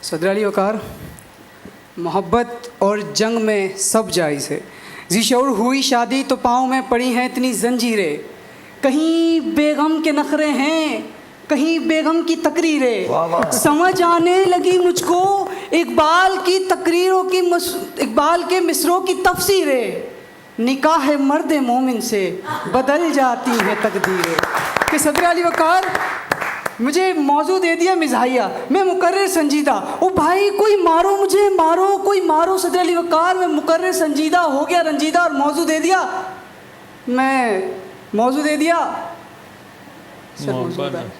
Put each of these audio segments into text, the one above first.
सदर अली वकार, मोहब्बत और जंग में सब जायज़ है। ज़ी-शऊर हुई शादी तो पाँव में पड़ी हैं इतनी जंजीरें, कहीं बेगम के नखरे हैं, कहीं बेगम की तकरीरें। समझ आने लगी मुझको इकबाल की तकरीरों की, इकबाल के मिसरों की तफसीरें। निकाह मर्द मोमिन से बदल जाती हैं तकदीरें। कि सदर अली वकार मुझे मौजू दे दिया मिज़ाहिया, मैं मुकर्रिर संजीदा। ओ भाई कोई मारो मुझे, मारो कोई मारो सदर अली वकार, मैं मुकर्रिर संजीदा हो गया रंजीदा और मौजू दे दिया, मैं मौजू दे दिया।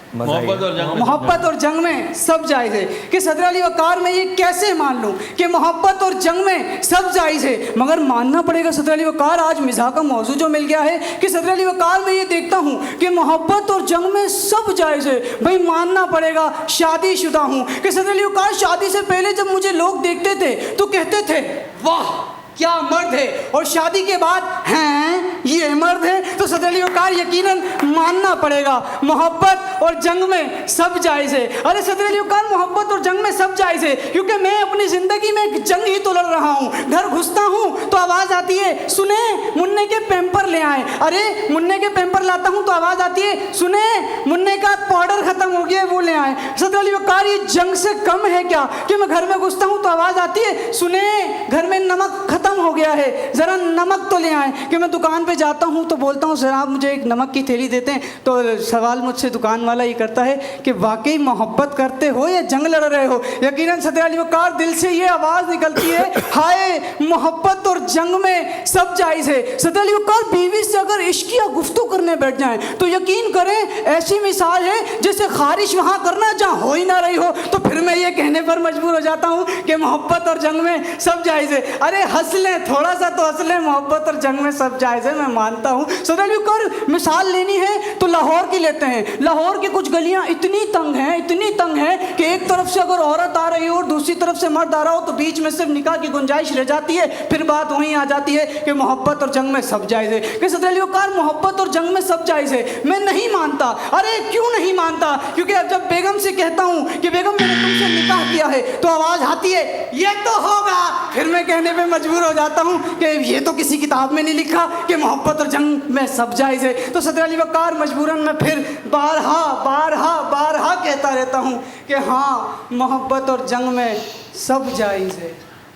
मोहब्बत और जंग में सब जायज़ है। कि सदर अली वकार मैं ये कैसे मान लूँ कि मोहब्बत और जंग में सब जायज़ है, मगर मानना पड़ेगा सदर अली वकार। आज मिज़ाह का मौजू जो मिल गया है कि सदर अली वकार मैं ये देखता हूँ कि मोहब्बत और जंग में सब जायज़ है, भाई मानना पड़ेगा। शादीशुदा हूँ कि सदर अली वकार, शादी से पहले जब मुझे लोग देखते थे तो कहते थे वाह क्या मर्द है, और शादी के बाद हैं ये मर्द है। तो सदर अली वकार यकीनन मानना पड़ेगा मोहब्बत और जंग में सब जायज़ है। अरे सदर अली वकार मोहब्बत और जंग में सब जायज़ है, क्योंकि मैं अपनी ज़िंदगी में एक जंग ही तो लड़ रहा हूँ। घर घुसता हूँ तो आवाज़ आती है सुने मुन्ने के पैम्पर ले आए, अरे मुन्ने के पैम्पर लाता हूँ तो आवाज़ आती है सुने मुन्ने का पाउडर ख़त्म हो गया है वो ले आए। सदर अली वकार ये जंग से कम है क्या कि मैं घर में घुसता हूँ तो आवाज़ आती है सुने घर में नमक ख़त्म हो गया है, ज़रा नमक तो ले आए। कि मैं दुकान पे जाता हूँ तो बोलता हूँ सर आप मुझे एक नमक की थैली देते हैं, तो सवाल मुझसे दुकान वाला ये करता है कि वाकई मोहब्बत करते हो या जंग लड़ रहे हो। यकीनन सदर अली वकार दिल से ये आवाज़ निकलती है हाय मोहब्बत और जंग में सब जायज़ है। सदर अली वकार बीवी से अगर इश्क या गुफ्तगू करने बैठ जाएं तो यकीन करें ऐसी मिसाल है जैसे खारिश वहाँ करना जहाँ हो ही ना रही हो। तो फिर मैं ये कहने पर मजबूर हो जाता हूँ कि मोहब्बत और जंग में सब जायज़ है। अरे हंस लें थोड़ा सा तो हंस लें, मोहब्बत और जंग में सब जायज़ है, मैं मानता हूँ। सदर अली वकार मिसाल लेनी है तो लाहौर की लेते हैं। लाहौर की कुछ गलियाँ इतनी तंग हैं, इतनी तंग हैं कि एक तरफ से अगर औरत आ रही हो और दूसरी तरफ से मर्द आ रहा हो तो बीच में सिर्फ निकाह की गुंजाइश रह जाती है। फिर बात वहीं आ जाती है कि मोहब्बत और जंग में सब जायज़ है। कि सदर अली वकार मोहब्बत और जंग में सब जायज़ है, मैं नहीं मानता। अरे क्यों नहीं मानता? क्योंकि अब जब बेगम से कहता हूँ कि बेगम मैंने तुमसे निकाह किया है तो आवाज़ आती है ये तो होगा, फिर मैं कहने पर मजबूर हो जाता हूँ कि ये तो किसी किताब में नहीं लिखा कि मोहब्बत और जंग में सब जायज़ है। तो सदर अली वकार मजबूरन मैं फिर बारहा कहता रहता हूँ कि हाँ मोहब्बत और जंग में सब जायज़ है।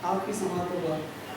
आपकी समाअत होगा।